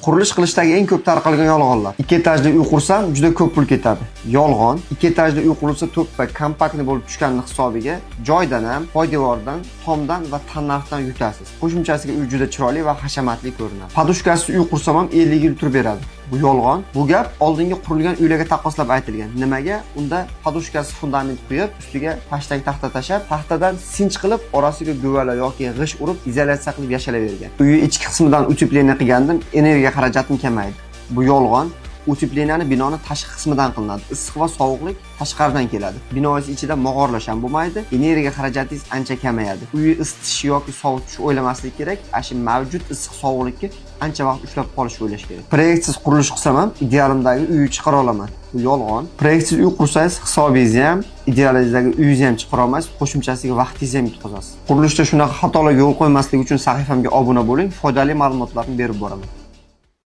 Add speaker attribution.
Speaker 1: Qurilish qilishdagi eng ko'p tarqalgan yolg'onlar. 2 etajli uy qursam juda ko'p pul ketadi. Yolg'on. 2 etajli uy qurilsa to'ppa kompaktni bo'lib tushganning hisobiga joydan ham, poydevordan, tomdan va tannarxdan yutasiz. Qo'shimchasiga uy juda chiroyli va hashamatli ko'rinadi. Podushkasiz uy qursam ham 50 yil turib beradi. Bu yolg'on. Bu gap oldingi qurilgan uylarga taqqoslab aytilgan. Nimaga? Unda podushkasi fundament qo'yib, ustiga pashtang taxta tashab, taxtadan sinch qilib, orasiga guvala yoki g'ish urib, izolyatsiya qilib yashalavergan. Uyning ichki qismidan utepleniya qilgandim, energiya xarajatim kamaydi. Bu yolg'on. Utepleniyani binoni tashqi qismidan qilinadi. Issiq va sovuqlik tashqaridan keladi. Binoingiz ichida mog'orlash ham bo'lmaydi. Energiya xarajatingiz ancha kamayadi. Uyni isitish yoki sovutish o'ylamaslik kerak. Shu mavjud issiq sovuqlikni ancha vaqt ushlab qolishni o'ylash kerak. Proyektsiz qurilish qilsam ham idealimdagi uyni chiqara olaman. Bu yolg'on. Proyektsiz uy qursangiz hisobingizni ham, idealingizdagi uyingizni ham chiqara olmaysiz, qo'shimchasiga vaqtingizni ham yutqazasiz. Qurilishda shunaqa xatolarga yo'l qo'ymaslik uchun sahifamga obuna bo'ling, foydali ma'lumotlarni berib boraman.